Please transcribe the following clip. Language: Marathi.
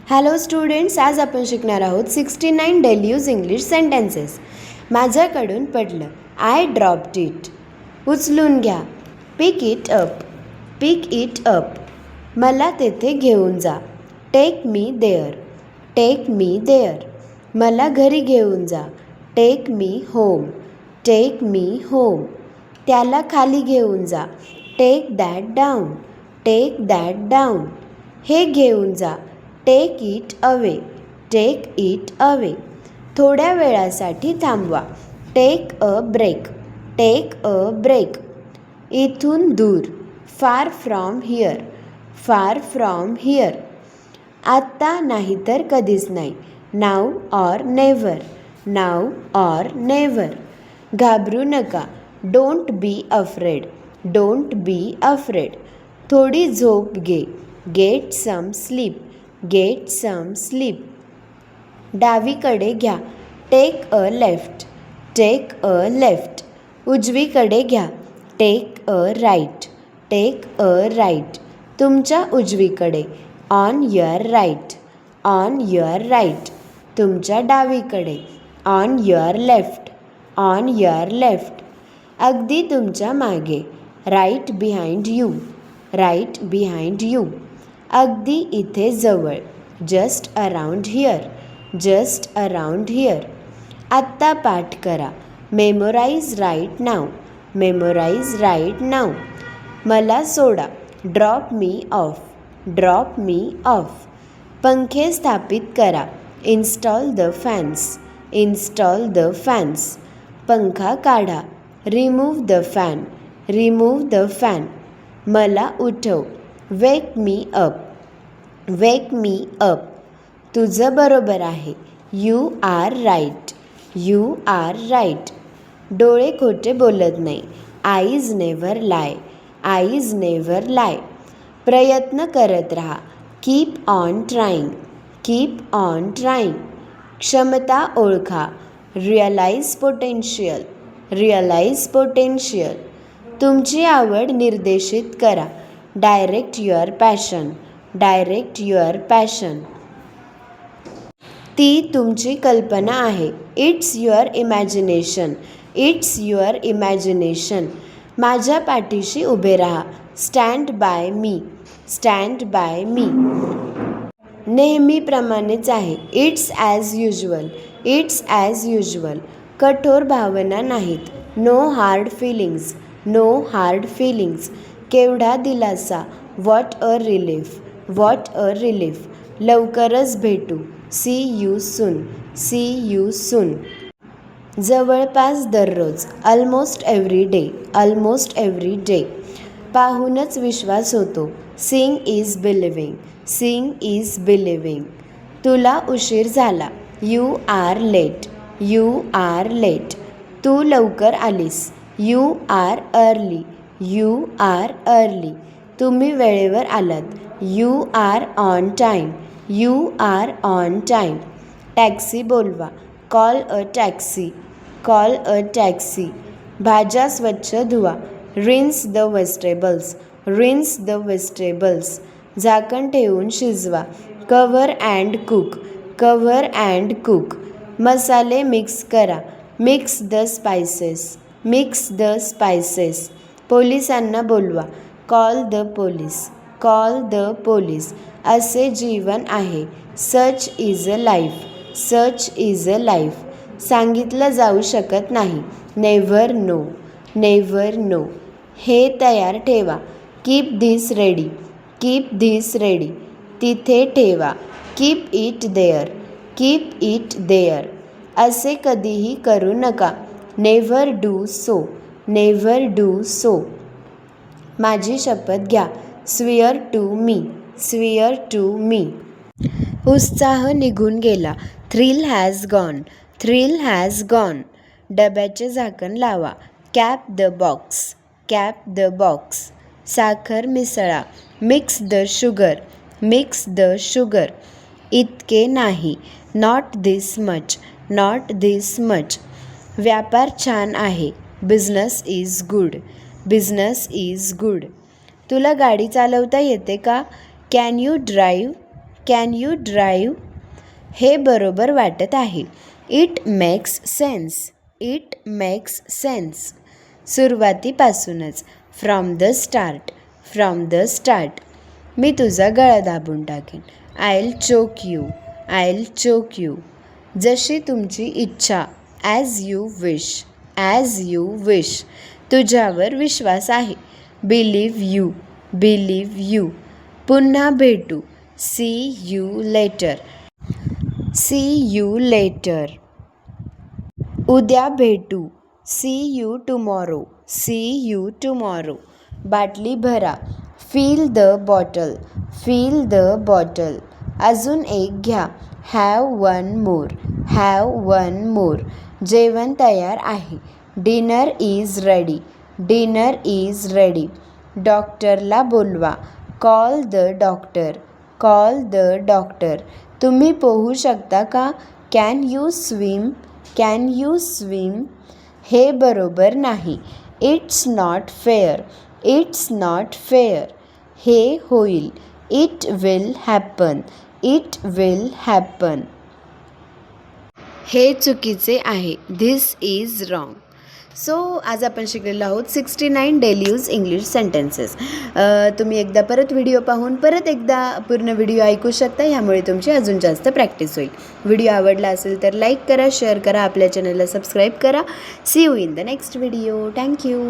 हॅलो स्टुडंट्स, आज आपण शिकणार आहोत 69 डेली यूज इंग्लिश सेंटेन्सेस. माझ्याकडून पडलं. I dropped it. उचलून घ्या. Pick it up. Pick it up. मला तेथे घेऊन जा. Take me there. Take me there. मला घरी घेऊन जा. Take me home. Take me home. त्याला खाली घेऊन जा. Take that down. Take that down. हे घेऊन जा. Take it away. Take it away. थोड्या वेळासाठी थांबवा. Take a break. Take a break. इथून दूर. Far from here. Far from here. आत्ता नाही तर कधीच नाही. Now or never. Now or never. घाबरू नका. Don't be afraid. Don't be afraid. थोडी झोप घे. Get some sleep. Get some sleep. डावीकडे घ्या. Take a left. Take a left. उजवीकडे घ्या. Take a right. Take a right. तुमच्या उजवीकडे. On your right. On your right. तुमच्या डावीकडे. On your left. On your left. अगदी तुमच्या मागे. Right behind you. Right behind you. अगदी इथे जवळ. Just around here. Just around here. आत्ता पाठ करा. Memorise right now. Memorise right now. मला सोडा. Drop me off. Drop me off. पंखे स्थापित करा. Install the fans. Install the fans. पंखा काढा. Remove the fan. Remove the fan. मला उठव. वेक मी अप. वेक मी अप. तुझं बरोबर आहे. You are right. You are right. डोळे खोटे बोलत नाही. Eyes never lie. Eyes never lie. प्रयत्न करत राहा. Keep on trying. Keep on trying. क्षमता ओळखा. Realise potential. Realise potential. तुमची आवड निर्देशित करा. Direct your passion. Direct your passion. ती तुमची कल्पना आहे. It's your imagination. It's your imagination. माझ्या पाठीशी उभे राहा. Stand by me. Stand by me. नेहमीप्रमाणेच आहे. It's as usual. It's as usual. कठोर भावना नाहीत. No hard feelings. No hard feelings. केवढा दिलासा. What a relief. What a relief. लवकरच भेटू. See you soon. See you soon. जवळपास दररोज. Almost every day. Almost every day. पाहूनच विश्वास होतो. Seeing is believing. Seeing is believing. तुला उशीर झाला. You are late. You are late. तू लवकर आलीस. You are early. You are early. तुम्ही वेळेवर आलात. You are on time. You are on time. Taxi बोलवा. Call a taxi. Call a taxi. भाज्या स्वच्छ धुवा. Rinse the vegetables. Rinse the vegetables. झाकण ठेवून शिजवा. Cover and cook. Cover and cook. मसाले मिक्स करा. Mix the spices. Mix the spices. पोलिसांना बोलवा. Call the police. Call the police. असे जीवन आहे. Such is a life. Such is a life. सांगितलं जाऊ शकत नाही. Never know. Never know. हे तयार ठेवा. Keep this ready. Keep this ready. तिथे ठेवा. Keep it there. Keep it there. असे कधीही करू नका. Never do so. Never do so. माझी शपथ घ्या. Swear to me. Swear to me. उत्साह निघून गेला. Thrill has gone. Thrill has gone. डब्याचे झाकण लावा. Cap the box. Cap the box. साखर मिसळा. Mix the sugar. Mix the sugar. इतके नाही. Not this much. Not this much. व्यापार छान आहे. Business is good. Business is good. तुला गाडी चालवता येते का? Can you drive. Can you drive? हे बरोबर वाटत आहे. It makes sense. It makes sense. सुरुवातीपासूनच. From the start. From the start. मी तुझा गळा दाबून टाकेन. I'll choke you. I'll choke you. जशी तुमची इच्छा. As you wish. As you wish. तुझ्यावर विश्वास आहे. Believe you. Believe you. पुन्हा भेटू. See you later. See you later. उद्या भेटू. See you tomorrow. See you tomorrow. बाटली भरा. Fill the bottle. Fill the bottle. अजून एक घ्या. Have one more. Have one more. जेवण तयार आहे. Dinner is ready. Dinner is ready. डॉक्टरला बोलवा. Call the doctor. Call the doctor. तुम्ही पोहू शकता का? Can you swim? Can you swim? हे बरोबर नाही. It's not fair. It's not fair. हे होईल. It will happen. It will happen. हे चुकीचे आहे. This is wrong. सो आज आपण शिकलेलो आहोत 69 डेली यूज इंग्लिश सेंटेन्सेस. तुम्ही एकदा परत व्हिडिओ पाहून परत एकदा पूर्ण व्हिडिओ ऐकू शकता. ह्यामुळे तुमची अजून जास्त प्रॅक्टिस होईल. व्हिडिओ आवडला असेल तर लाईक करा, शेअर करा, आपल्या चॅनलला सबस्क्राईब करा. See you in the next video. Thank you.